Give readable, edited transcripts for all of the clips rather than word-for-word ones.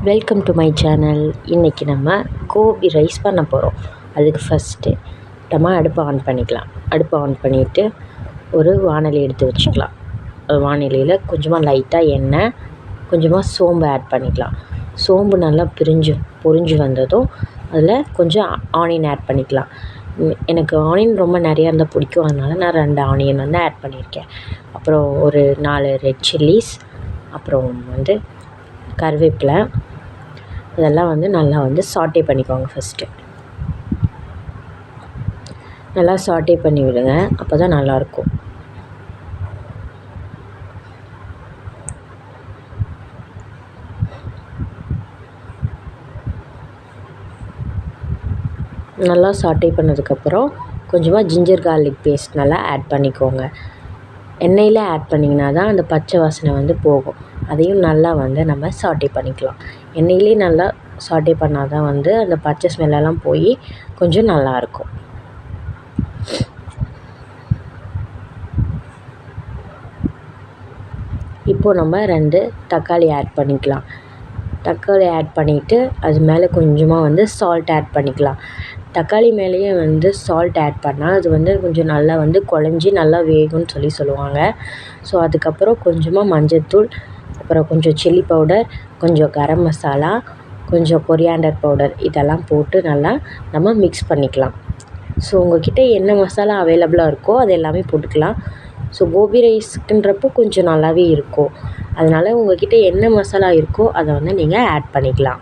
Welcome to my channel. இன்றைக்கி நம்ம Gopi rice பண்ண போகிறோம். அதுக்கு ஃபஸ்ட்டு நம்ம அடுப்பை ஆன் பண்ணிக்கலாம். அடுப்பை ஆன் பண்ணிவிட்டு ஒரு வாணலி எடுத்து வச்சுக்கலாம். வாணலியில் கொஞ்சமாக லைட்டாக எண்ணெய், கொஞ்சமாக சோம்பு ஆட் பண்ணிக்கலாம். சோம்பு நல்லா பொரிஞ்சு வந்ததும் அதில் கொஞ்சம் ஆனியன் ஆட் பண்ணிக்கலாம். எனக்கு ஆனியன் ரொம்ப நிறையா இருந்தால் பிடிக்கும், அதனால் நான் 2 ஆனியன் வந்து ஆட் பண்ணியிருக்கேன். அப்புறம் ஒரு 4 ரெட் சில்லிஸ், அப்புறம் வந்து கருவேப்பிலை, இதெல்லாம் வந்து நல்லா வந்து சாட்டே பண்ணிக்கோங்க. ஃபஸ்ட்டு நல்லா சாட்டே பண்ணி விடுங்க, அப்போ தான் நல்லாயிருக்கும். நல்லா சாட்டே பண்ணதுக்கப்புறம் கொஞ்சமாக ஜிஞ்சர் கார்லிக் பேஸ்ட் நல்லா ஆட் பண்ணிக்கோங்க. எண்ணெயில் ஆட் பண்ணிங்கன்னா தான் அந்த பச்சை வாசனை வந்து போகும். அதையும் நல்லா வந்து நம்ம சாட்டே பண்ணிக்கலாம். எண்ணெயிலே நல்லா சாட்டே பண்ணால் தான் வந்து அந்த பச்சை ஸ்மெல்லெல்லாம் போய் கொஞ்சம் நல்லாயிருக்கும். இப்போது நம்ம 2 தக்காளி ஆட் பண்ணிக்கலாம். தக்காளி ஆட் பண்ணிவிட்டு அது மேலே கொஞ்சமாக வந்து சால்ட் ஆட் பண்ணிக்கலாம். தக்காளி மேலேயே வந்து சால்ட் ஆட் பண்ணால் அது வந்து கொஞ்சம் நல்லா வந்து குழஞ்சி நல்லா வேகும்னு சொல்லுவாங்க. ஸோ அதுக்கப்புறம் கொஞ்சமாக மஞ்சள்தூள், அப்புறம் கொஞ்சம் சில்லி பவுடர், கொஞ்சம் கரம் மசாலா, கொஞ்சம் கொரியாண்டர் பவுடர், இதெல்லாம் போட்டு நல்லா நம்ம மிக்ஸ் பண்ணிக்கலாம். ஸோ உங்கள்கிட்ட என்ன மசாலா அவைலபிளாக இருக்கோ அது எல்லாமே போட்டுக்கலாம். ஸோ கோபி ரைஸ்க்குன்றப்போ கொஞ்சம் நல்லாவே இருக்கும். அதனால் உங்கள்கிட்ட என்ன மசாலா இருக்கோ அதை வந்து நீங்கள் ஆட் பண்ணிக்கலாம்.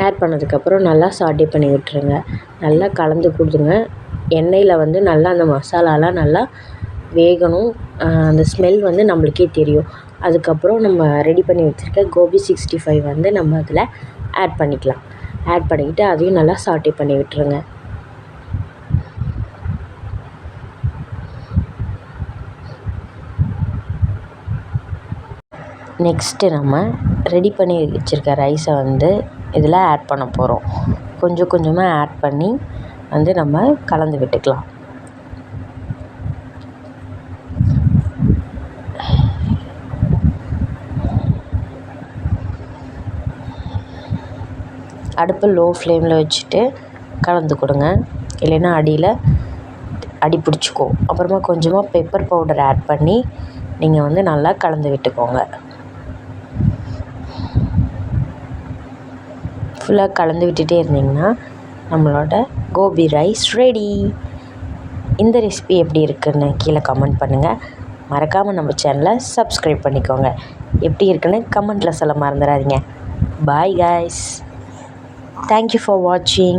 ஆட் பண்ணதுக்கப்புறம் நல்லா சாட்டே பண்ணி விட்டுருங்க. நல்லா கலந்து கொடுத்துருங்க. எண்ணெயில் வந்து நல்லா அந்த மசாலாலாம் நல்லா வேகணும். அந்த ஸ்மெல் வந்து நம்மளுக்கே தெரியும். அதுக்கப்புறம் நம்ம ரெடி பண்ணி வச்சுருக்க கோபி 65 வந்து நம்ம அதில் ஆட் பண்ணிக்கலாம். ஆட் பண்ணிக்கிட்டு அதையும் நல்லா சாட்டே பண்ணி விட்டுருங்க. நெக்ஸ்ட்டு நம்ம ரெடி பண்ணி வச்சுருக்க ரைஸை வந்து இதில் ஆட் பண்ண போகிறோம். கொஞ்சம் கொஞ்சமாக ஆட் பண்ணி வந்து நம்ம கலந்து விட்டுக்கலாம். அடுப்பு லோ ஃப்ளேமில் வச்சுட்டு கலந்து கொடுங்க, இல்லைன்னா அடி பிடிச்சிக்கும். அப்புறமா கொஞ்சமாக பெப்பர் பவுடர் ஆட் பண்ணி நீங்கள் வந்து நல்லா கலந்து விட்டுக்கோங்க. ஃபுல்லாக கலந்து விட்டுட்டே இருந்தீங்கன்னா நம்மளோட கோபி ரைஸ் ரெடி. இந்த ரெசிபி எப்படி இருக்குன்னு கீழே கமெண்ட் பண்ணுங்கள். மறக்காமல் நம்ம சேனலை சப்ஸ்கிரைப் பண்ணிக்கோங்க. எப்படி இருக்குன்னு கமெண்ட்டில் சொல்ல மறந்துடாதீங்க. பாய் guys. Thank you for watching.